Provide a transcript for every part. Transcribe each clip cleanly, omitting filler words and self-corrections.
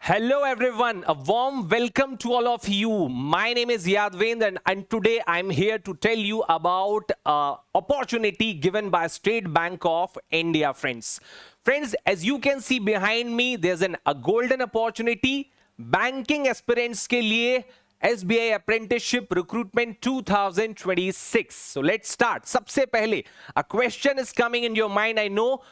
Hello everyone, a warm welcome to all of you. My name is Yadvendra and today I'm here to tell you about opportunity given by State Bank of India, friends. Friends, as you can see behind me, there's a golden opportunity. Banking aspirants के लिए SBI Apprenticeship Recruitment 2026. So let's start. सबसे पहले, a question is coming in your mind. I know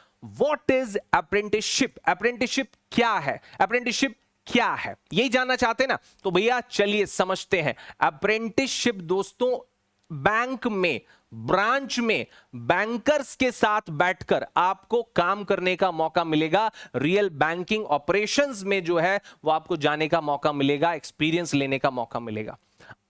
what is apprenticeship. Apprenticeship क्या है? Apprenticeship क्या है, यही जानना चाहते हैं ना? तो भैया चलिए समझते हैं. अप्रेंटिसशिप दोस्तों, बैंक में, ब्रांच में बैंकर्स के साथ बैठकर आपको काम करने का मौका मिलेगा. रियल बैंकिंग ऑपरेशंस में जो है वो आपको जाने का मौका मिलेगा, एक्सपीरियंस लेने का मौका मिलेगा.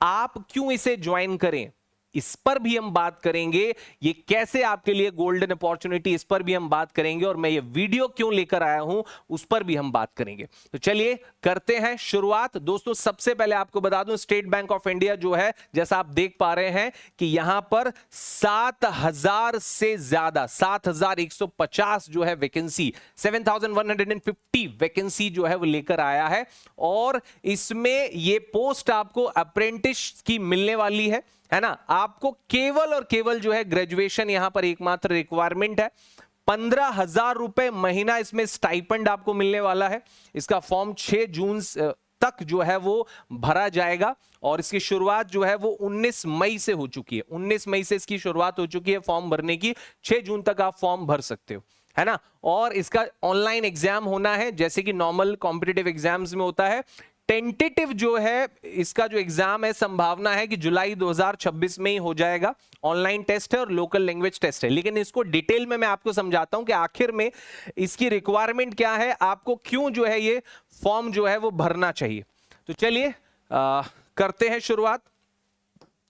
आप क्यों इसे ज्वाइन करें, इस पर भी हम बात करेंगे. ये कैसे आपके लिए गोल्डन अपॉर्चुनिटी, इस पर भी हम बात करेंगे. और मैं ये वीडियो क्यों लेकर आया हूं, उस पर भी हम बात करेंगे. तो चलिए करते हैं शुरुआत. दोस्तों सबसे पहले आपको बता दूं, स्टेट बैंक ऑफ इंडिया जो है, जैसा आप देख पा रहे हैं कि यहां पर 7,000 से ज्यादा 7,150 जो है वैकेंसी, 7,150 वैकेंसी जो है वो लेकर आया है. और इसमें ये पोस्ट आपको अप्रेंटिस की मिलने वाली है ना. आपको केवल और केवल जो है ग्रेजुएशन यहां पर एकमात्र रिक्वायरमेंट है. 15,000 रुपए महीना इसमें स्टाइपेंड आपको मिलने वाला है. इसका फॉर्म 6 जून तक जो है वो भरा जाएगा और इसकी शुरुआत जो है वो 19 मई से हो चुकी है. 19 मई से इसकी शुरुआत हो चुकी है फॉर्म भरने की. 6 जून तक आप फॉर्म भर सकते हो, है ना. और इसका ऑनलाइन एग्जाम होना है, जैसे कि नॉर्मल कॉम्पिटिटिव एग्जाम्स में होता है. टेंटेटिव जो है इसका जो एग्जाम है, संभावना है कि जुलाई 2026 में ही हो जाएगा. ऑनलाइन टेस्ट है और लोकल लैंग्वेज टेस्ट है. लेकिन इसको डिटेल में मैं आपको समझाता हूं कि आखिर में इसकी रिक्वायरमेंट क्या है, आपको क्यों जो है ये फॉर्म जो है वो भरना चाहिए. तो चलिए करते हैं शुरुआत.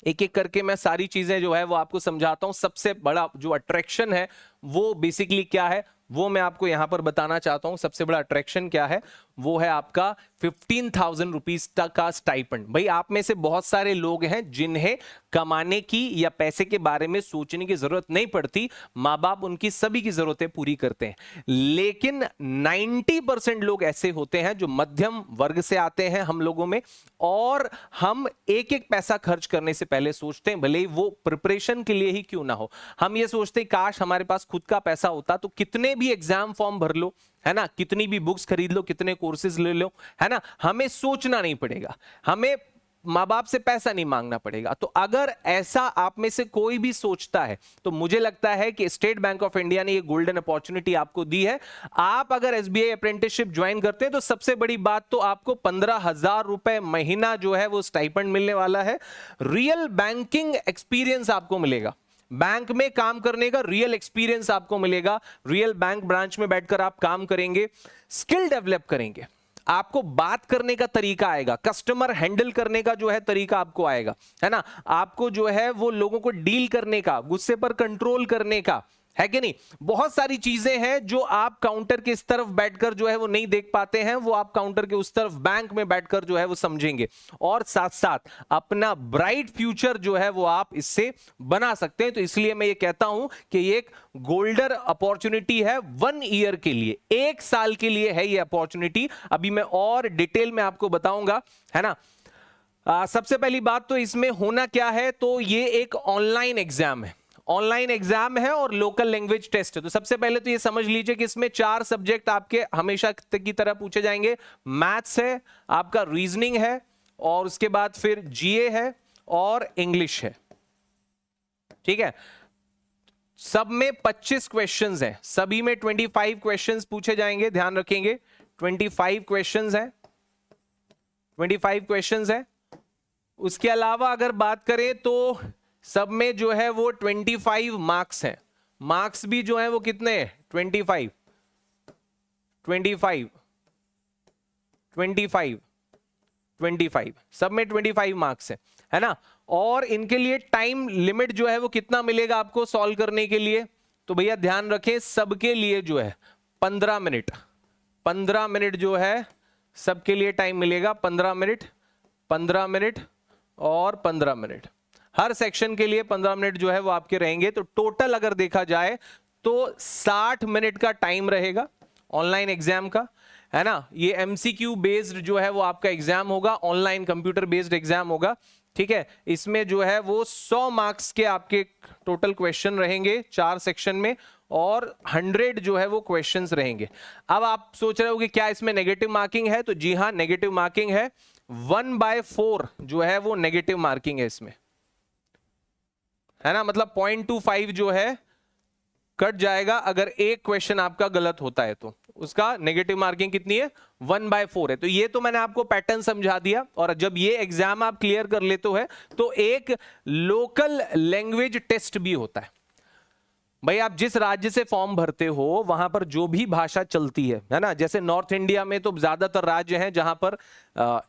एक एक करके मैं सारी चीजें जो है वो आपको समझाता हूं. सबसे बड़ा जो अट्रैक्शन है वो बेसिकली क्या है, वो मैं आपको यहां पर बताना चाहता हूं. सबसे बड़ा अट्रैक्शन क्या है, वो है आपका 15,000 रुपीज तक का स्टाइपेंड. भाई आप में से बहुत सारे लोग हैं जिन्हें कमाने की या पैसे के बारे में सोचने की जरूरत नहीं पड़ती. माँ बाप उनकी सभी की जरूरतें पूरी करते हैं. लेकिन 90% लोग ऐसे होते हैं जो मध्यम वर्ग से आते हैं हम लोगों में, और हम एक एक पैसा खर्च करने से पहले सोचते हैं, भले ही वो प्रिपरेशन के लिए ही क्यों ना हो. हम ये सोचते हैं काश हमारे पास खुद का पैसा होता तो कितने भी एग्जाम फॉर्म भर लो, है ना, कितनी भी बुक्स खरीद लो, कितने कोर्सेज ले लो, है ना. हमें सोचना नहीं पड़ेगा, हमें माँ बाप से पैसा नहीं मांगना पड़ेगा. तो अगर ऐसा आप में से कोई भी सोचता है तो मुझे लगता है कि स्टेट बैंक ऑफ इंडिया ने ये गोल्डन अपॉर्चुनिटी आपको दी है. आप अगर एसबीआई अप्रेंटिसशिप ज्वाइन करते हैं तो सबसे बड़ी बात तो आपको 15,000 रुपए महीना जो है वो स्टाइपेंड मिलने वाला है. रियल बैंकिंग एक्सपीरियंस आपको मिलेगा, बैंक में काम करने का रियल एक्सपीरियंस आपको मिलेगा. रियल बैंक ब्रांच में बैठकर आप काम करेंगे, स्किल डेवलप करेंगे, आपको बात करने का तरीका आएगा, कस्टमर हैंडल करने का जो है तरीका आपको आएगा, है ना. आपको जो है वो लोगों को डील करने का, गुस्से पर कंट्रोल करने का, है कि नहीं. बहुत सारी चीजें हैं जो आप काउंटर के इस तरफ बैठकर जो है वो नहीं देख पाते हैं, वो आप काउंटर के उस तरफ बैंक में बैठकर जो है वो समझेंगे. और साथ साथ अपना ब्राइट फ्यूचर जो है वो आप इससे बना सकते हैं. तो इसलिए मैं ये कहता हूं कि ये एक गोल्डन अपॉर्चुनिटी है. 1 ईयर के लिए, 1 साल के लिए है ये अपॉर्चुनिटी. अभी मैं और डिटेल में आपको बताऊंगा, है ना. सबसे पहली बात तो इसमें होना क्या है, तो ये एक ऑनलाइन एग्जाम है. ऑनलाइन एग्जाम है और लोकल लैंग्वेज टेस्ट है. तो सबसे पहले तो ये समझ लीजिए कि इसमें 4 सब्जेक्ट आपके हमेशा की तरह पूछे जाएंगे. मैथ्स है, आपका रीजनिंग है, और उसके बाद फिर जीए है और इंग्लिश है. ठीक है. सब में 25 क्वेश्चंस हैं, सभी में 25 क्वेश्चंस पूछे जाएंगे. ध्यान रखेंगे 25 क्वेश्चंस हैं, 25 क्वेश्चंस हैं. उसके अलावा अगर बात करें तो सब में जो है वो 25 मार्क्स हैं. मार्क्स भी जो है वो कितने हैं, 25 25 25 25, सब में 25 मार्क्स है ना. और इनके लिए टाइम लिमिट जो है वो कितना मिलेगा आपको सॉल्व करने के लिए, तो भैया ध्यान रखें सबके लिए जो है 15 मिनट, 15 मिनट जो है सबके लिए टाइम मिलेगा. 15 मिनट, 15 मिनट और 15 मिनट, हर सेक्शन के लिए 15 मिनट जो है वो आपके रहेंगे. तो टोटल अगर देखा जाए तो 60 मिनट का टाइम रहेगा ऑनलाइन एग्जाम का. है ना। ये MCQ बेस्ड जो है वो आपका एग्जाम होगा, ऑनलाइन कंप्यूटर बेस्ड एग्जाम होगा, ठीक है। इसमें जो है वो 100 मार्क्स के आपके टोटल क्वेश्चन रहेंगे 4 सेक्शन में, और 100 जो है वो क्वेश्चंस रहेंगे। अब आप सोच रहे हो कि क्या इसमें नेगेटिव मार्किंग है, तो जी हाँ नेगेटिव मार्किंग है। 1/4 जो है वो नेगेटिव मार्किंग है इसमें, है ना। मतलब 0.25 जो है कट जाएगा अगर एक क्वेश्चन आपका गलत होता है, तो उसका नेगेटिव मार्किंग कितनी है, 1/4 है। तो ये तो मैंने आपको पैटर्न समझा दिया। और जब ये एग्जाम आप क्लियर कर लेते हो तो एक लोकल लैंग्वेज टेस्ट भी होता है। भाई आप जिस राज्य से फॉर्म भरते हो वहां पर जो भी भाषा चलती है ना, जैसे नॉर्थ इंडिया में तो ज्यादातर राज्य हैं जहां पर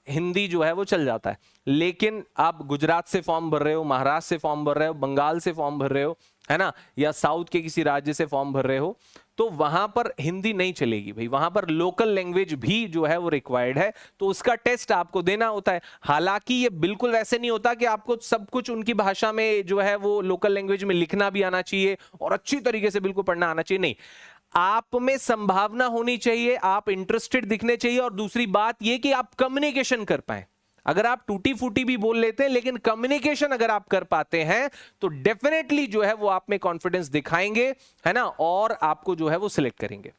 हिंदी जो है वो चल जाता है, लेकिन आप गुजरात से फॉर्म भर रहे हो, महाराष्ट्र से फॉर्म भर रहे हो, बंगाल से फॉर्म भर रहे हो, है ना, या साउथ के किसी राज्य से फॉर्म भर रहे हो, तो वहां पर हिंदी नहीं चलेगी भाई, वहां पर लोकल लैंग्वेज भी जो है वो रिक्वायर्ड है, तो उसका टेस्ट आपको देना होता है। हालांकि ये बिल्कुल वैसे नहीं होता कि आपको सब कुछ उनकी भाषा में जो है वो लोकल लैंग्वेज में लिखना भी आना चाहिए और अच्छी तरीके से बिल्कुल पढ़ना आना चाहिए, नहीं। आप में संभावना होनी चाहिए, आप इंटरेस्टेड दिखने चाहिए, और दूसरी बात ये कि आप कम्युनिकेशन कर पाए। अगर आप टूटी फूटी भी बोल लेते हैं लेकिन कम्युनिकेशन अगर आप कर पाते हैं तो डेफिनेटली जो है वो आप में कॉन्फिडेंस दिखाएंगे, है ना, और आपको जो है वो सिलेक्ट करेंगे।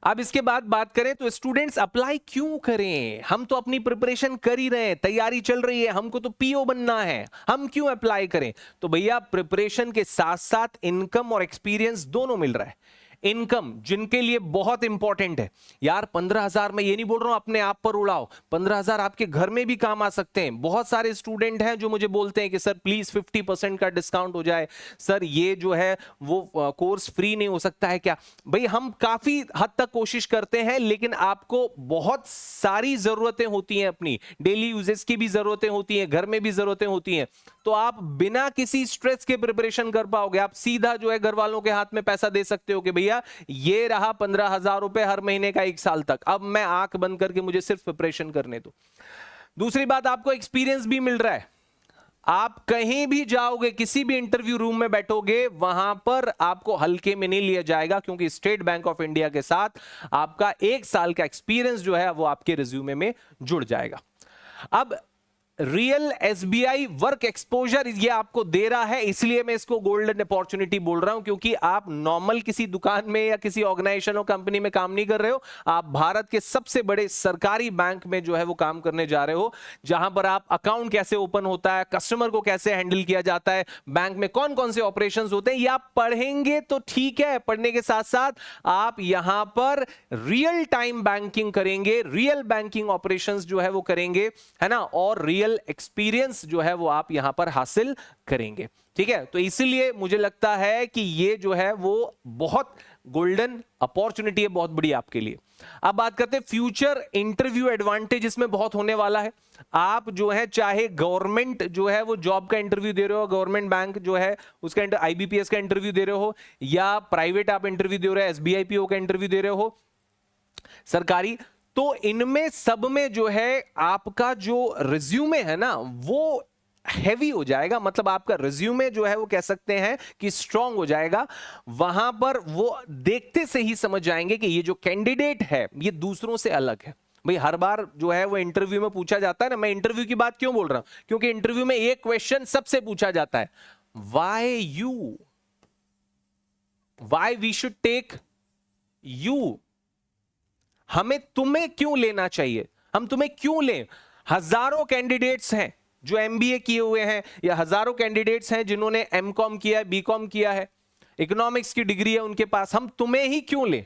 अब इसके बाद बात करें तो स्टूडेंट्स अप्लाई क्यों करें, हम तो अपनी प्रिपरेशन कर ही रहे हैं, तैयारी चल रही है, हमको तो पीओ बनना है, हम क्यों अप्लाई करें। तो भैया प्रिपरेशन के साथ साथ इनकम और एक्सपीरियंस दोनों मिल रहा है। इनकम जिनके लिए बहुत इंपॉर्टेंट है यार, 15,000 में ये नहीं बोल रहा हूं अपने आप पर उड़ाओ, 15,000 आपके घर में भी काम आ सकते हैं। बहुत सारे स्टूडेंट हैं जो मुझे बोलते हैं कि सर प्लीज 50% का डिस्काउंट हो जाए, सर ये जो है वो कोर्स फ्री नहीं हो सकता है क्या। भाई हम काफी हद तक कोशिश करते हैं, लेकिन आपको बहुत सारी जरूरतें होती हैं, अपनी डेली यूजेस की भी जरूरतें होती हैं, घर में भी जरूरतें होती हैं, तो आप बिना किसी स्ट्रेस के प्रिपरेशन कर पाओगे। आप सीधा जो है घर वालों के हाथ में पैसा दे सकते हो कि भैया ये रहा 15,000 रुपए हर महीने का 1 साल तक, अब मैं आंख बंद करके मुझे सिर्फ प्रिपरेशन करने दो। दूसरी बात, आपको एक्सपीरियंस भी मिल रहा है। आप कहीं भी जाओगे, किसी भी इंटरव्यू रूम में बैठोगे, वहां पर आपको हल्के में नहीं लिया जाएगा, क्योंकि स्टेट बैंक ऑफ इंडिया के साथ आपका 1 साल का एक्सपीरियंस जो है वो आपके रिज्यूमे में जुड़ जाएगा। अब रियल एसबीआई वर्क एक्सपोजर ये आपको दे रहा है, इसलिए मैं इसको गोल्डन अपॉर्चुनिटी बोल रहा हूं, क्योंकि आप नॉर्मल किसी दुकान में या किसी ऑर्गेनाइजेशन और कंपनी में काम नहीं कर रहे हो, आप भारत के सबसे बड़े सरकारी बैंक में जो है वो काम करने जा रहे हो, जहां पर आप अकाउंट कैसे ओपन होता है, कस्टमर को कैसे हैंडल किया जाता है, बैंक में कौन कौन से ऑपरेशन होते हैं, ये आप पढ़ेंगे तो ठीक है, पढ़ने के साथ साथ आप यहां पर रियल टाइम बैंकिंग करेंगे, रियल बैंकिंग ऑपरेशन जो है वो करेंगे, है ना, और रियल एक्सपीरियंस जो है वो आप यहां पर हासिल करेंगे। ठीक है, तो इसीलिए मुझे लगता है कि ये जो है वो बहुत गोल्डन अपॉर्चुनिटी है, बहुत बड़ी आपके लिए। अब बात करते हैं फ्यूचर इंटरव्यू एडवांटेज इसमें बहुत होने वाला है। आप जो है चाहे गवर्नमेंट जो है वो जॉब का इंटरव्यू दे रहे हो, गवर्नमेंट बैंक जो है उसका आईबीपीएस का इंटरव्यू दे रहे हो, या प्राइवेट आप इंटरव्यू दे रहे हो, एसबीआई पीओ का इंटरव्यू दे रहे हो, सरकारी, तो इनमें सब में जो है आपका जो रिज्यूमे है ना वो हैवी हो जाएगा। मतलब आपका रिज्यूमे जो है वो कह सकते हैं कि स्ट्रांग हो जाएगा। वहां पर वो देखते से ही समझ जाएंगे कि ये जो कैंडिडेट है ये दूसरों से अलग है। भाई हर बार जो है वो इंटरव्यू में पूछा जाता है ना, मैं इंटरव्यू की बात क्यों बोल रहा हूं, क्योंकि इंटरव्यू में एक क्वेश्चन सबसे पूछा जाता है, why we should take you, हमें तुम्हें क्यों लेना चाहिए, हम तुम्हें क्यों लें। हजारों कैंडिडेट्स हैं जो एमबीए किए हुए हैं, या हजारों कैंडिडेट्स हैं जिन्होंने एमकॉम किया है, बीकॉम किया है, इकोनॉमिक्स की डिग्री है उनके पास, हम तुम्हें ही क्यों लें।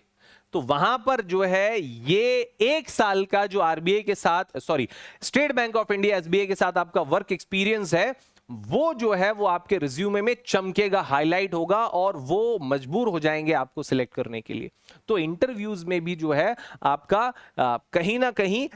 तो वहां पर जो है ये 1 साल का जो आरबीआई के साथ, sorry state Bank of India SBI के साथ आपका वर्क एक्सपीरियंस है, वो जो है वो आपके रिज्यूमे में चमकेगा, हाईलाइट होगा, और वो मजबूर हो जाएंगे आपको सिलेक्ट करने के लिए। तो इंटरव्यूज में भी जो है आपका कहीं ना कहीं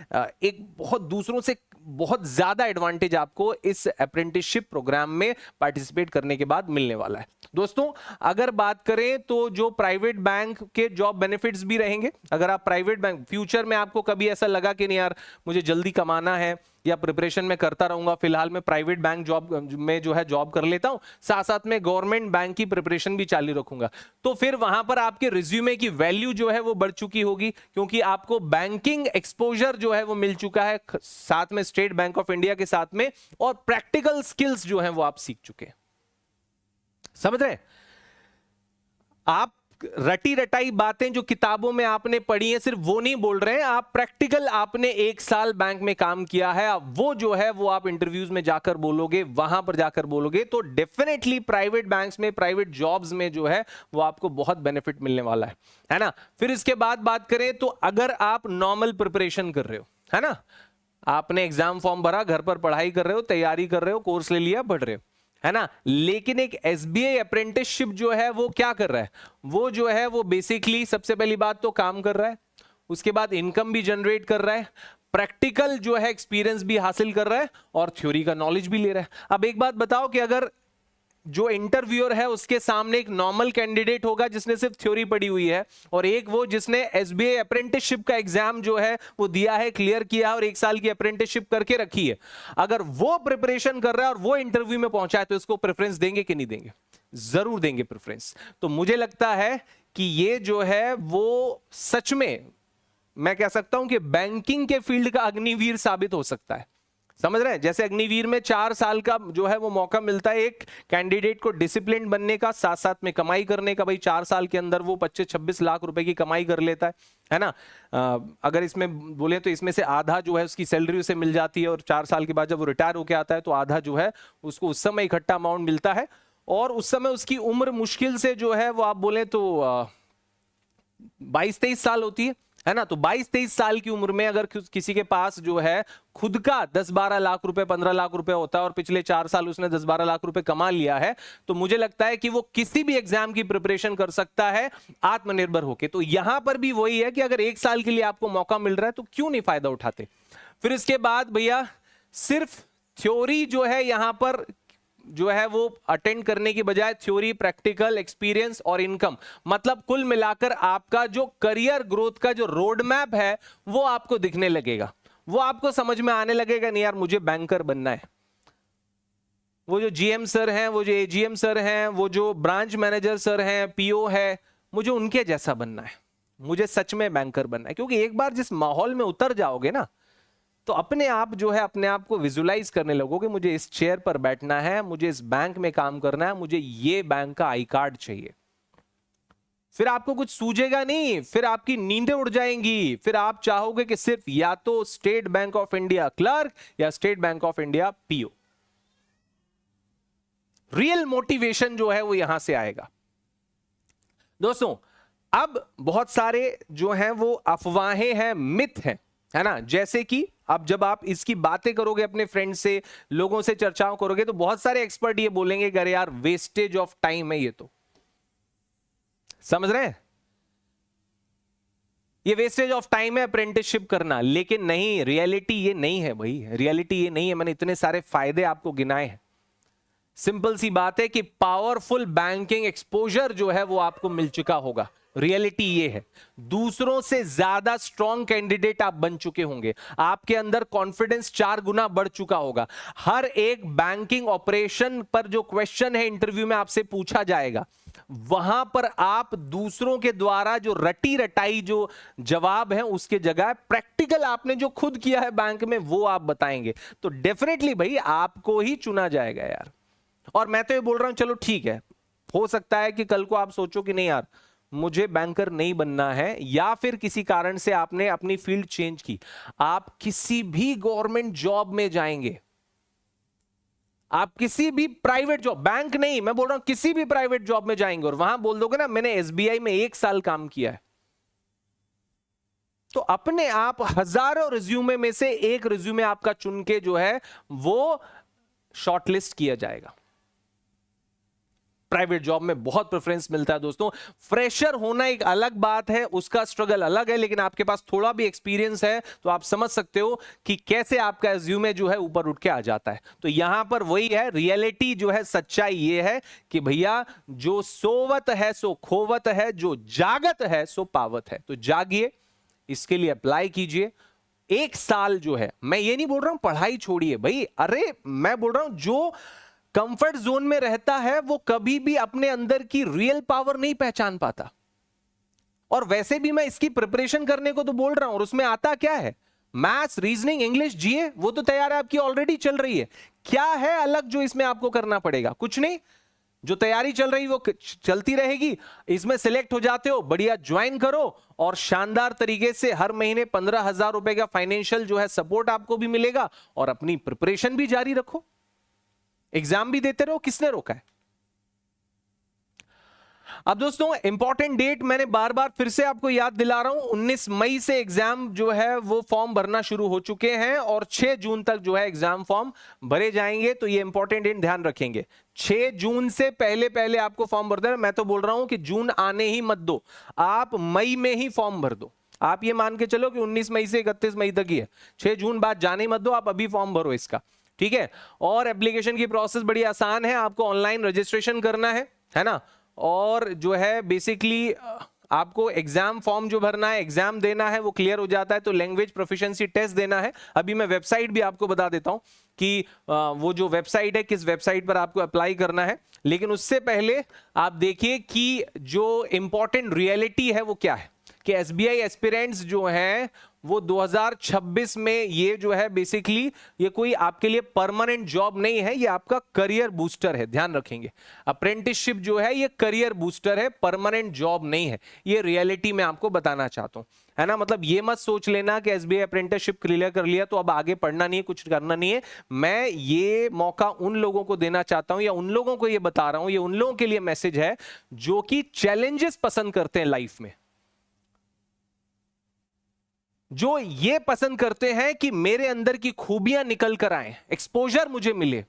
एक बहुत दूसरों से बहुत ज्यादा एडवांटेज आपको इस अप्रेंटिसशिप प्रोग्राम में पार्टिसिपेट करने के बाद मिलने वाला है। दोस्तों अगर बात करें तो जो प्राइवेट बैंक के जॉब बेनिफिट्स भी रहेंगे। अगर आप प्राइवेट बैंक फ्यूचर में आपको कभी ऐसा लगा कि नहीं यार मुझे जल्दी कमाना है, या प्रिपरेशन में करता रहूंगा, फिलहाल मैं प्राइवेट बैंक जॉब में जो है जॉब कर लेता हूं, साथ साथ में गवर्नमेंट बैंक की प्रिपरेशन भी चालू रखूंगा, तो फिर वहां पर आपके रिज्यूमे की वैल्यू जो है वो बढ़ चुकी होगी, क्योंकि आपको बैंकिंग एक्सपोजर जो है वो मिल चुका है साथ में स्टेट बैंक ऑफ इंडिया के साथ में, और प्रैक्टिकल स्किल्स जो है वो आप सीख चुके हैं। समझ रहे हैं? आप रटी रटाई बातें जो किताबों में आपने पढ़ी हैं सिर्फ वो नहीं बोल रहे हैं, आप प्रैक्टिकल आपने 1 साल बैंक में काम किया है, अब वो जो है वो आप इंटरव्यूज में जाकर बोलोगे, वहां पर जाकर बोलोगे, तो डेफिनेटली प्राइवेट बैंक्स में, प्राइवेट जॉब्स में जो है वो आपको बहुत बेनिफिट मिलने वाला है ना। फिर इसके बाद बात करें तो अगर आप नॉर्मल प्रिपरेशन कर रहे हो, है ना, आपने एग्जाम फॉर्म भरा, घर पर पढ़ाई कर रहे हो, तैयारी कर रहे हो, कोर्स ले लिया, पढ़ रहे हो, है ना, लेकिन एक एसबीआई अप्रेंटिसशिप जो है वो क्या कर रहा है, वो जो है वो बेसिकली सबसे पहली बात तो काम कर रहा है, उसके बाद इनकम भी जनरेट कर रहा है, प्रैक्टिकल जो है एक्सपीरियंस भी हासिल कर रहा है, और थ्योरी का नॉलेज भी ले रहा है। अब एक बात बताओ कि अगर जो इंटरव्यूअर है उसके सामने एक नॉर्मल कैंडिडेट होगा जिसने सिर्फ थ्योरी पढ़ी हुई है, और एक वो जिसने एसबीआई अप्रेंटिसशिप का एग्जाम जो है वो दिया है, क्लियर किया और 1 साल की अप्रेंटिसशिप करके रखी है, अगर वो प्रिपरेशन कर रहा है और वो इंटरव्यू में पहुंचा है तो इसको प्रेफरेंस देंगे कि नहीं देंगे? जरूर देंगे प्रेफरेंस। तो मुझे लगता है कि ये जो है वो सच में मैं कह सकता हूं कि बैंकिंग के फील्ड का अग्निवीर साबित हो सकता है। समझ रहे हैं? जैसे अग्निवीर में 4 साल का जो है वो मौका मिलता है एक कैंडिडेट को डिसिप्लिन बनने का, साथ साथ में कमाई करने का, भाई 4 साल के अंदर वो 25-26 लाख रुपए की कमाई कर लेता है ना। अगर इसमें बोले तो इसमें से आधा जो है उसकी सैलरी उसे मिल जाती है, और 4 साल के बाद जब वो रिटायर होकर आता है तो आधा जो है उसको उस समय इकट्ठा अमाउंट मिलता है, और उस समय उसकी उम्र मुश्किल से जो है वो आप बोले तो 22-23 साल होती है ना। तो 22-23 साल की उम्र में अगर किसी के पास जो है खुद का 10-12 लाख रुपए, 15 लाख रुपए होता है, और पिछले 4 साल उसने 10-12 लाख रुपए कमा लिया है, तो मुझे लगता है कि वो किसी भी एग्जाम की प्रिपरेशन कर सकता है आत्मनिर्भर होके। तो यहां पर भी वही है कि अगर 1 साल के लिए आपको मौका मिल रहा है तो क्यों नहीं फायदा उठाते। फिर इसके बाद भैया सिर्फ थ्योरी जो है यहां पर जो है वो अटेंड करने की बजाय थ्योरी, प्रैक्टिकल, एक्सपीरियंस और इनकम, मतलब कुल मिलाकर आपका जो करियर ग्रोथ का जो रोड मैप है वो आपको दिखने लगेगा, वो आपको समझ में आने लगेगा, नहीं यार मुझे बैंकर बनना है। वो जो जीएम सर हैं, वो जो एजीएम सर हैं, वो जो ब्रांच मैनेजर सर हैं, पीओ है, मुझे उनके जैसा बनना है, मुझे सच में बैंकर बनना है। क्योंकि एक बार जिस माहौल में उतर जाओगे ना, तो अपने आप जो है अपने आप को विजुलाइज करने लगोगे, मुझे इस चेयर पर बैठना है, मुझे इस बैंक में काम करना है, मुझे ये बैंक का आई कार्ड चाहिए। फिर आपको कुछ सूझेगा नहीं, फिर आपकी नींदें उड़ जाएंगी, फिर आप चाहोगे कि सिर्फ या तो State Bank of India clerk या State Bank of India PO. Real motivation जो है वो यहां से आएगा। दोस्तों अब बहुत सारे जो हैं वो अफवाहें हैं, मिथ हैं, है ना। जैसे कि अब जब आप इसकी बातें करोगे अपने फ्रेंड से, लोगों से चर्चाओं करोगे, तो बहुत सारे एक्सपर्ट ये बोलेंगे कि अरे यार वेस्टेज ऑफ टाइम है ये, तो समझ रहे हैं, ये वेस्टेज ऑफ टाइम है अप्रेंटिसशिप करना। लेकिन नहीं, रियलिटी ये नहीं है भाई, रियलिटी ये नहीं है। मैंने इतने सारे फायदे आपको गिनाए हैं। सिंपल सी बात है कि पावरफुल बैंकिंग एक्सपोजर जो है वो आपको मिल चुका होगा। रियलिटी ये है, दूसरों से ज्यादा स्ट्रॉन्ग कैंडिडेट आप बन चुके होंगे, आपके अंदर कॉन्फिडेंस 4 गुना बढ़ चुका होगा। हर एक बैंकिंग ऑपरेशन पर जो क्वेश्चन है इंटरव्यू में आपसे पूछा जाएगा, वहां पर आप दूसरों के द्वारा जो रटी रटाई जो जवाब है उसके जगह प्रैक्टिकल आपने जो खुद किया है बैंक में वो आप बताएंगे, तो डेफिनेटली भाई आपको ही चुना जाएगा यार। और मैं तो ये बोल रहा हूं, चलो ठीक है, हो सकता है कि कल को आप सोचो कि नहीं यार मुझे बैंकर नहीं बनना है, या फिर किसी कारण से आपने अपनी फील्ड चेंज की, आप किसी भी गवर्नमेंट जॉब में जाएंगे, आप किसी भी प्राइवेट जॉब, बैंक नहीं मैं बोल रहा हूं, किसी भी प्राइवेट जॉब में जाएंगे और वहां बोल दोगे ना मैंने एसबीआई में 1 साल काम किया है, तो अपने आप हजारों रिज्यूमे में से एक रिज्यूमे आपका चुन के जो है वो शॉर्टलिस्ट किया जाएगा। प्राइवेट जॉब में बहुत प्रेफरेंस मिलता है दोस्तों। फ्रेशर होना एक अलग बात है, उसका स्ट्रगल अलग है, लेकिन आपके पास थोड़ा भी एक्सपीरियंस है तो आप समझ सकते हो कि कैसे आपका रिज्यूमे जो है ऊपर उठ के आ जाता है। तो यहां पर वही है, रियलिटी जो है, सच्चाई ये है कि भैया जो सोवत है सो खोवत है, जो जागत है सो पावत है। तो जागिए, इसके लिए अप्लाई कीजिए, एक साल जो है, मैं ये नहीं बोल रहा हूं पढ़ाई छोड़िए भाई, अरे मैं बोल रहा हूं जो कंफर्ट जोन में रहता है वो कभी भी अपने अंदर की रियल पावर नहीं पहचान पाता। और वैसे भी मैं इसकी प्रिपरेशन करने को तो बोल रहा हूं, और उसमें आता क्या है, मैथ्स, रीजनिंग, इंग्लिश, जीए, वो तो तैयार है आपकी, ऑलरेडी चल रही है। क्या है अलग जो इसमें आपको करना पड़ेगा? कुछ नहीं, जो तैयारी चल रही वो चलती रहेगी, इसमें सिलेक्ट हो जाते हो, बढ़िया ज्वाइन करो, और शानदार तरीके से हर महीने 15,000 रुपए का फाइनेंशियल जो है सपोर्ट आपको भी मिलेगा, और अपनी प्रिपरेशन भी जारी रखो, एग्जाम भी देते रहो, किसने रोका है? अब दोस्तों इंपॉर्टेंट डेट मैंने बार बार फिर से आपको याद दिला रहा हूं, 19 मई से एग्जाम जो है वो फॉर्म भरना शुरू हो चुके हैं, और 6 जून तक जो है एग्जाम फॉर्म भरे जाएंगे। तो ये इंपॉर्टेंट डेट ध्यान रखेंगे, 6 जून से पहले पहले आपको फॉर्म भर देना। मैं तो बोल रहा हूं कि जून आने ही मत दो, आप मई में ही फॉर्म भर दो। आप ये मान के चलो कि 19 मई से 31 मई तक ही है, 6 जून बाद जाने मत दो, आप अभी फॉर्म भरो इसका, ठीक है। और एप्लीकेशन की प्रोसेस बड़ी आसान है, आपको ऑनलाइन रजिस्ट्रेशन करना है ना, और जो है बेसिकली आपको एग्जाम फॉर्म जो भरना है, एग्जाम देना है, वो क्लियर हो जाता है तो लैंग्वेज प्रोफिशिएंसी टेस्ट देना है। अभी मैं वेबसाइट भी आपको बता देता हूं कि वो जो वेबसाइट है, किस वेबसाइट पर आपको अप्लाई करना है। लेकिन उससे पहले आप देखिए कि जो इंपॉर्टेंट रियलिटी है वो क्या है, कि एसबीआई एस्पिरेंट्स जो हैं वो 2026 में ये जो है बेसिकली ये कोई आपके लिए परमानेंट जॉब नहीं है, ये आपका करियर बूस्टर है, ध्यान रखेंगे। अप्रेंटिसशिप जो है ये करियर बूस्टर है, परमानेंट जॉब नहीं है, ये रियलिटी में आपको बताना चाहता हूं, है ना। मतलब ये मत सोच लेना कि एसबीआई अप्रेंटिसशिप क्लियर कर लिया तो अब आगे पढ़ना नहीं है, कुछ करना नहीं है। मैं ये मौका उन लोगों को देना चाहता हूं, या उन लोगों को ये बता रहा हूं, ये उन लोगों के लिए मैसेज है जो कि चैलेंजेस पसंद करते हैं लाइफ में, जो ये पसंद करते हैं कि मेरे अंदर की खूबियां निकल कर आए, एक्सपोजर मुझे मिले।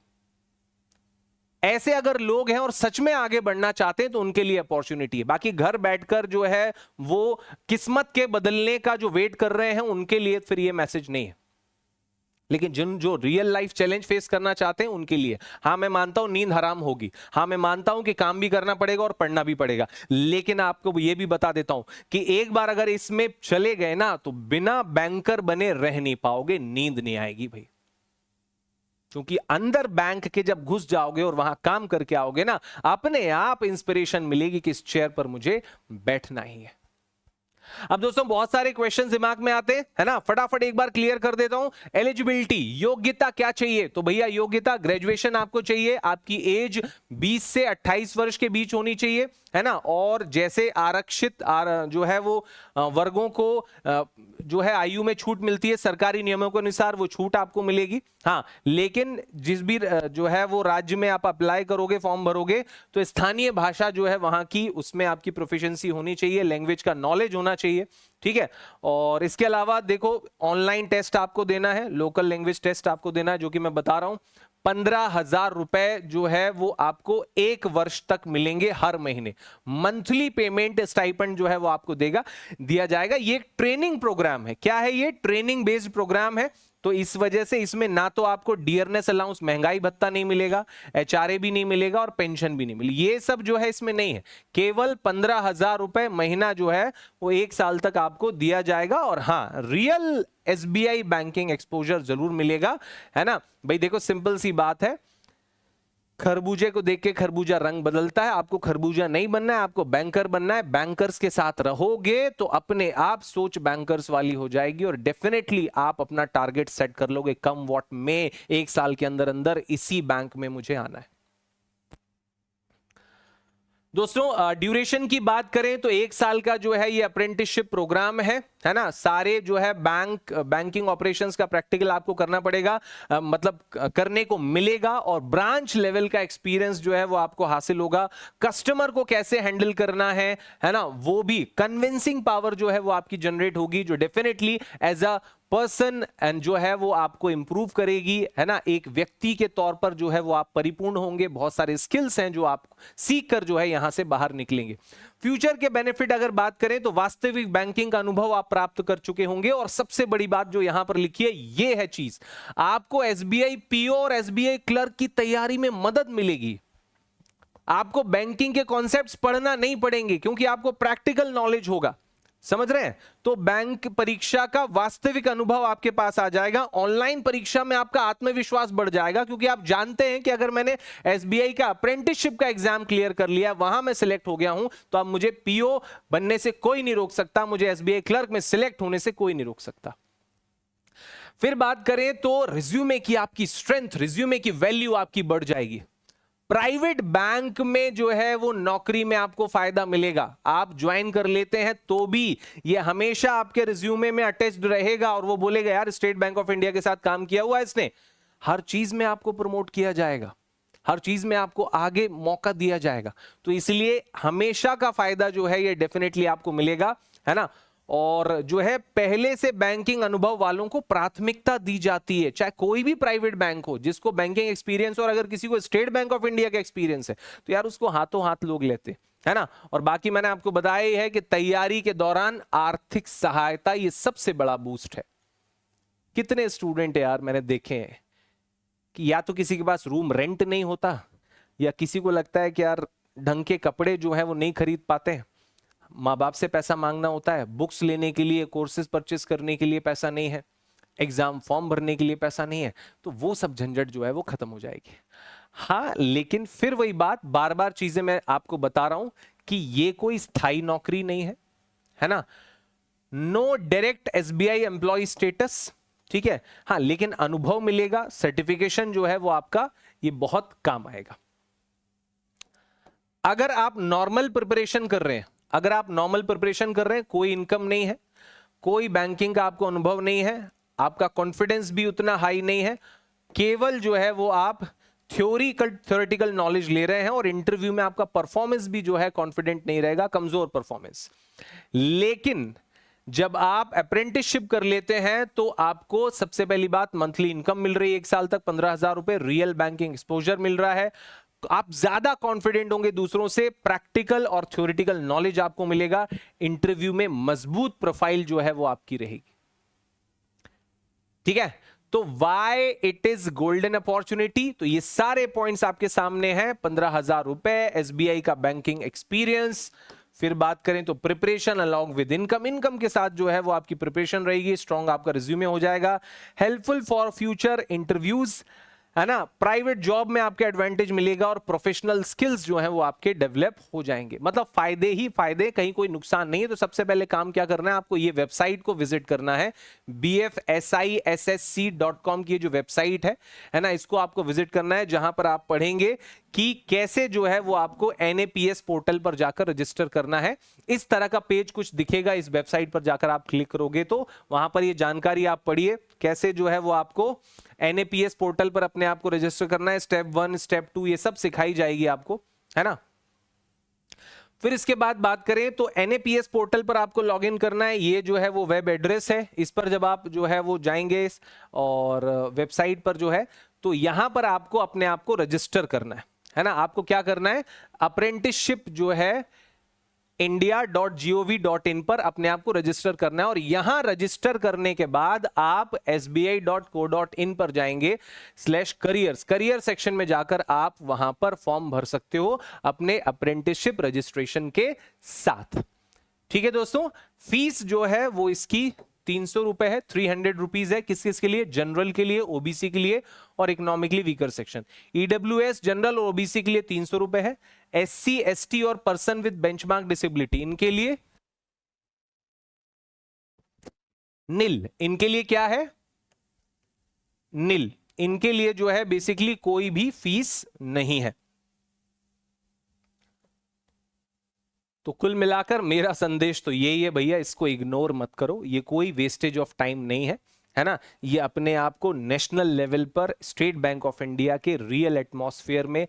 ऐसे अगर लोग हैं और सच में आगे बढ़ना चाहते हैं तो उनके लिए अपॉर्चुनिटी है। बाकी घर बैठकर जो है वो किस्मत के बदलने का जो वेट कर रहे हैं उनके लिए फिर ये मैसेज नहीं है। लेकिन जिन जो रियल लाइफ चैलेंज फेस करना चाहते हैं उनके लिए, हाँ मैं मानता हूं नींद हराम होगी, हाँ मैं मानता हूं कि काम भी करना पड़ेगा और पढ़ना भी पड़ेगा, लेकिन आपको ये भी बता देता हूं कि एक बार अगर इसमें चले गए ना तो बिना बैंकर बने रह नहीं पाओगे, नींद नहीं आएगी भाई। क्योंकि अंदर बैंक के जब घुस जाओगे और वहां काम करके आओगे ना, अपने आप इंस्पिरेशन मिलेगी कि इस चेयर पर मुझे बैठना ही है। अब दोस्तों बहुत सारे क्वेश्चन दिमाग में आते हैं, है ना, फटाफट एक बार क्लियर कर देता हूं। एलिजिबिलिटी, योग्यता क्या चाहिए? तो भैया योग्यता ग्रेजुएशन आपको चाहिए, आपकी एज 20 से 28 वर्ष के बीच होनी चाहिए, है ना। और जैसे आरक्षित जो है वो वर्गों को जो है आयु में छूट मिलती है सरकारी नियमों के अनुसार, वो छूट आपको मिलेगी। हाँ, लेकिन जिस भी जो है वो राज्य में आप अप्लाई करोगे, फॉर्म भरोगे, तो स्थानीय भाषा जो है वहां की, उसमें आपकी प्रोफिशिएंसी होनी चाहिए, लैंग्वेज का नॉलेज होना चाहिए, ठीक है। और इसके अलावा देखो ऑनलाइन टेस्ट आपको देना है, लोकल लैंग्वेज टेस्ट आपको देना है, जो कि मैं बता रहा हूं। 15,000 रुपए जो है वो आपको 1 वर्ष तक मिलेंगे हर महीने। मंथली पेमेंट स्टाइपेंड जो है वो आपको दिया जाएगा। ये एक ट्रेनिंग प्रोग्राम है। क्या है ये? ट्रेनिंग बेस्ड प्रोग्राम है। तो इस वजह से इसमें ना तो आपको डियरनेस अलाउंस, महंगाई भत्ता नहीं मिलेगा, एचआरए भी नहीं मिलेगा और पेंशन भी नहीं मिलेगी, ये सब जो है इसमें नहीं है। केवल 15,000 रुपए महीना जो है वो 1 साल तक आपको दिया जाएगा। और हाँ, रियल एसबीआई बैंकिंग एक्सपोजर जरूर मिलेगा, है ना भाई। देखो सिंपल सी बात है, खरबूजे को देख के खरबूजा रंग बदलता है। आपको खरबूजा नहीं बनना है, आपको बैंकर बनना है। बैंकर्स के साथ रहोगे तो अपने आप सोच बैंकर्स वाली हो जाएगी और डेफिनेटली आप अपना टारगेट सेट कर लोगे, कम व्हाट में 1 साल के अंदर अंदर इसी बैंक में मुझे आना है। दोस्तों ड्यूरेशन की बात करें तो 1 साल का जो है ये अप्रेंटिसशिप प्रोग्राम है ना। सारे जो है बैंकिंग ऑपरेशंस का प्रैक्टिकल आपको करना पड़ेगा, मतलब करने को मिलेगा, और ब्रांच लेवल का एक्सपीरियंस जो है वो आपको हासिल होगा। कस्टमर को कैसे हैंडल करना है ना, वो भी कन्विंसिंग पावर जो है वो आपकी जनरेट होगी, जो definitely as a person and जो है वो आपको इंप्रूव करेगी, है ना। एक व्यक्ति के तौर पर जो है वो आप परिपूर्ण होंगे। बहुत सारे स्किल्स हैं जो आप सीख कर जो है यहां से बाहर निकलेंगे। फ्यूचर के बेनिफिट अगर बात करें तो वास्तविक बैंकिंग का अनुभव आप प्राप्त कर चुके होंगे, और सबसे बड़ी बात जो यहां पर लिखी है ये है चीज, आपको एसबीआई पीओ और एसबीआई क्लर्क की तैयारी में मदद मिलेगी। आपको बैंकिंग के कॉन्सेप्ट्स पढ़ना नहीं पड़ेंगे क्योंकि आपको प्रैक्टिकल नॉलेज होगा। समझ रहे हैं? तो बैंक परीक्षा का वास्तविक अनुभव आपके पास आ जाएगा। ऑनलाइन परीक्षा में आपका आत्मविश्वास बढ़ जाएगा, क्योंकि आप जानते हैं कि अगर मैंने एसबीआई का अप्रेंटिसशिप का एग्जाम क्लियर कर लिया, वहां मैं सिलेक्ट हो गया हूं, तो अब मुझे पीओ बनने से कोई नहीं रोक सकता, मुझे एसबीआई क्लर्क में सिलेक्ट होने से कोई नहीं रोक सकता। फिर बात करें तो रिज्यूमे की आपकी स्ट्रेंथ, रिज्यूमे की वैल्यू आपकी बढ़ जाएगी। प्राइवेट बैंक में जो है वो नौकरी में आपको फायदा मिलेगा। आप ज्वाइन कर लेते हैं तो भी ये हमेशा आपके रिज्यूमे में अटैच्ड रहेगा और वो बोलेगा यार स्टेट बैंक ऑफ इंडिया के साथ काम किया हुआ है इसने। हर चीज में आपको प्रमोट किया जाएगा, हर चीज में आपको आगे मौका दिया जाएगा। तो इसलिए हमेशा का फायदा जो है ये डेफिनेटली आपको मिलेगा, है ना। और जो है पहले से बैंकिंग अनुभव वालों को प्राथमिकता दी जाती है, चाहे कोई भी प्राइवेट बैंक हो, जिसको बैंकिंग एक्सपीरियंस, और अगर किसी को स्टेट बैंक ऑफ इंडिया का एक्सपीरियंस है तो यार उसको हाथों हाथ लोग लेते, है ना। और बाकी मैंने आपको बताया ही है कि तैयारी के दौरान आर्थिक सहायता ये सबसे बड़ा बूस्ट है। कितने स्टूडेंट है यार मैंने देखे हैं कि या तो किसी के पास रूम रेंट नहीं होता, या किसी को लगता है कि यार ढंग के कपड़े जो है वो नहीं खरीद पाते हैं, माँ बाप से पैसा मांगना होता है, बुक्स लेने के लिए, कोर्सेज परचेस करने के लिए पैसा नहीं है, एग्जाम फॉर्म भरने के लिए पैसा नहीं है, तो वो सब झंझट जो है वो खत्म हो जाएगी। हाँ, लेकिन फिर वही बात, बार बार चीजें मैं आपको बता रहा हूं कि ये कोई स्थायी नौकरी नहीं है, है ना। No direct SBI employ status, ठीक है। हाँ, लेकिन अनुभव मिलेगा, सर्टिफिकेशन जो है वो आपका ये बहुत काम आएगा। अगर आप नॉर्मल प्रिपरेशन कर रहे हैं, अगर आप नॉर्मल प्रिपरेशन कर रहे हैं, कोई इनकम नहीं है, कोई बैंकिंग का आपको अनुभव नहीं है, आपका कॉन्फिडेंस भी उतना हाई नहीं है, केवल जो है वो आप थ्योरेटिकल नॉलेज ले रहे हैं, और इंटरव्यू में आपका परफॉर्मेंस भी जो है कॉन्फिडेंट नहीं रहेगा, कमजोर परफॉर्मेंस। लेकिन जब आप अप्रेंटिसशिप कर लेते हैं तो आपको सबसे पहली बात मंथली इनकम मिल रही है, 1 साल तक 15,000 रुपए, रियल बैंकिंग एक्सपोजर मिल रहा है, आप ज्यादा कॉन्फिडेंट होंगे दूसरों से, प्रैक्टिकल और थ्योरेटिकल नॉलेज आपको मिलेगा, इंटरव्यू में मजबूत प्रोफाइल जो है वो आपकी रहेगी, ठीक है। तो why it is golden opportunity, तो ये सारे पॉइंट्स आपके सामने हैं। 15,000 रुपए, एसबीआई का बैंकिंग एक्सपीरियंस, फिर बात करें तो preparation along with income, income के साथ जो है वो आपकी प्रिपरेशन रहेगी, स्ट्रॉन्ग आपका रिज्यूमे हो जाएगा, हेल्पफुल फॉर फ्यूचर इंटरव्यूज, है ना। प्राइवेट जॉब में आपके एडवांटेज मिलेगा, और प्रोफेशनल स्किल्स जो है वो आपके डेवलप हो जाएंगे। मतलब फायदे ही फायदे, कहीं कोई नुकसान नहीं है। तो सबसे पहले काम क्या करना है, आपको ये वेबसाइट को विजिट करना है, bfsissc.com की जो वेबसाइट है ना, इसको आपको विजिट करना है, जहां पर आप पढ़ेंगे कि कैसे जो है वो आपको NAPS पोर्टल पर जाकर रजिस्टर करना है। इस तरह का पेज कुछ दिखेगा, इस वेबसाइट पर जाकर आप क्लिक करोगे तो वहां पर ये जानकारी आप पढ़िए, कैसे जो है वो आपको NAPS पोर्टल पर अपने आप को रजिस्टर करना है, स्टेप 1 स्टेप 2 ये सब सिखाई जाएगी आपको, है ना। फिर इसके बाद बात करें तो NAPS पोर्टल पर आपको लॉगिन करना है, ये जो है वो वेब एड्रेस है, इस पर जब आप जो है वो जाएंगे और वेबसाइट पर जो है, तो यहां पर आपको अपने आप को रजिस्टर करना है ना। आपको क्या करना है, अप्रेंटिसशिप जो है india.gov.in पर अपने आप को रजिस्टर करना है, और यहां रजिस्टर करने के बाद आप sbi.co.in पर जाएंगे /careers, करियर सेक्शन में जाकर आप वहां पर फॉर्म भर सकते हो अपने अप्रेंटिसशिप रजिस्ट्रेशन के साथ, ठीक है दोस्तों। फीस जो है वो इसकी 300 रुपए है, 300 रुपीज है। किस किस के लिए, जनरल के लिए, ओबीसी के लिए और economically weaker section. EWS general और ओबीसी के लिए 300 रुपए है। एससी एसटी और पर्सन विद बेंचमार्क डिसेबिलिटी इनके लिए नील, इनके लिए क्या है, नील, इनके लिए जो है बेसिकली कोई भी फीस नहीं है। तो कुल मिलाकर मेरा संदेश तो यही है भैया, इसको इग्नोर मत करो, ये कोई वेस्टेज ऑफ टाइम नहीं है ना। ये अपने आप को नेशनल लेवल पर स्टेट बैंक ऑफ इंडिया के रियल एटमॉस्फेयर में,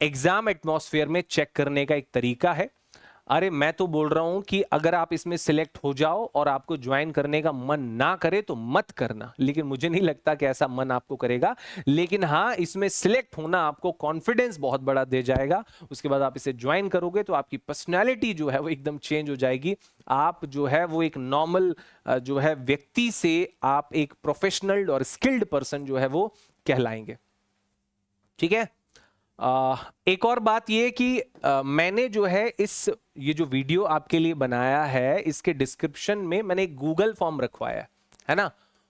एग्जाम एटमॉस्फेयर में चेक करने का एक तरीका है। अरे मैं तो बोल रहा हूं कि अगर आप इसमें सिलेक्ट हो जाओ और आपको ज्वाइन करने का मन ना करे तो मत करना, लेकिन मुझे नहीं लगता कि ऐसा मन आपको करेगा। लेकिन हाँ, इसमें सिलेक्ट होना आपको कॉन्फिडेंस बहुत बड़ा दे जाएगा। उसके बाद आप इसे ज्वाइन करोगे तो आपकी पर्सनैलिटी जो है वो एकदम चेंज हो जाएगी। आप जो है वो एक नॉर्मल जो है व्यक्ति से आप एक प्रोफेशनल और स्किल्ड पर्सन जो है वो कहलाएंगे, ठीक है। एक और बात ये कि मैंने जो है ये जो वीडियो आपके लिए बनाया है, इसके डिस्क्रिप्शन में मैंने एक गूगल फॉर्म रखवाया है ना,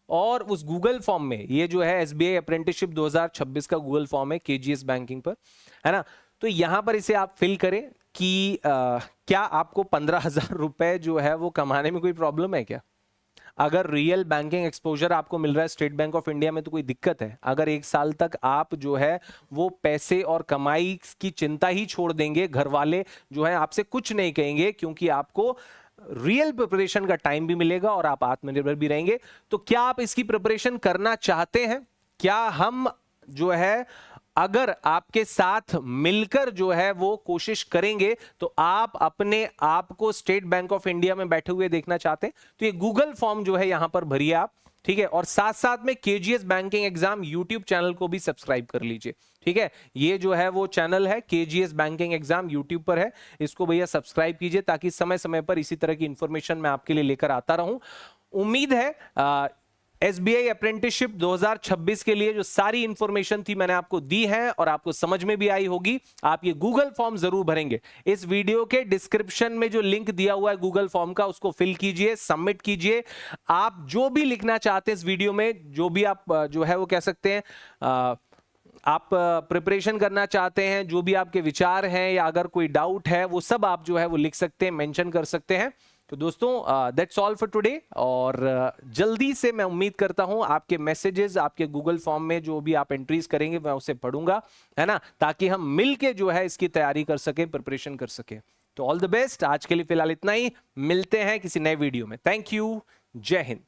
और उस गूगल फॉर्म में ये जो है एसबीआई अप्रेंटिसशिप 2026 का गूगल फॉर्म है केजीएस बैंकिंग पर, है ना। तो यहां पर इसे आप फिल करें कि क्या आपको 15,000 रुपए जो है वो कमाने में कोई प्रॉब्लम है क्या। अगर रियल बैंकिंग एक्सपोजर आपको मिल रहा है स्टेट बैंक ऑफ इंडिया में तो कोई दिक्कत है। अगर 1 साल तक आप जो है वो पैसे और कमाई की चिंता ही छोड़ देंगे, घर वाले जो है आपसे कुछ नहीं कहेंगे, क्योंकि आपको रियल प्रिपरेशन का टाइम भी मिलेगा और आप आत्मनिर्भर भी रहेंगे। तो क्या आप इसकी प्रिपरेशन करना चाहते हैं? क्या हम जो है अगर आपके साथ मिलकर जो है वो कोशिश करेंगे तो आप अपने आप को स्टेट बैंक ऑफ इंडिया में बैठे हुए देखना चाहते हैं, तो ये गूगल फॉर्म जो है यहां पर भरिए आप, ठीक है। और साथ साथ में KGS banking exam YouTube channel को भी सब्सक्राइब कर लीजिए, ठीक है। ये जो है वो चैनल है केजीएस बैंकिंग एग्जाम, यूट्यूब पर है, इसको भैया सब्सक्राइब कीजिए ताकि समय समय पर इसी तरह की इंफॉर्मेशन मैं आपके लिए लेकर आता रहूं। उम्मीद है एसबीआई अप्रेंटिसशिप 2026 के लिए जो सारी इंफॉर्मेशन थी मैंने आपको दी है और आपको समझ में भी आई होगी। आप ये गूगल फॉर्म जरूर भरेंगे। इस वीडियो के डिस्क्रिप्शन में जो लिंक दिया हुआ है गूगल फॉर्म का, उसको फिल कीजिए, सबमिट कीजिए। आप जो भी लिखना चाहते हैं इस वीडियो में, जो भी आप जो है वो कह सकते हैं, आप प्रिपरेशन करना चाहते हैं, जो भी आपके विचार हैं या अगर कोई डाउट है, वो सब आप जो है वो लिख सकते हैं, मेंशन कर सकते हैं। तो दोस्तों दैट्स ऑल फॉर टुडे। और जल्दी से मैं उम्मीद करता हूं आपके मैसेजेस, आपके गूगल फॉर्म में जो भी आप एंट्रीज करेंगे मैं उसे पढ़ूंगा, है ना, ताकि हम मिलके जो है इसकी तैयारी कर सके, प्रिपरेशन कर सके। तो ऑल द बेस्ट। आज के लिए फिलहाल इतना ही, मिलते हैं किसी नए वीडियो में। थैंक यू, जय हिंद।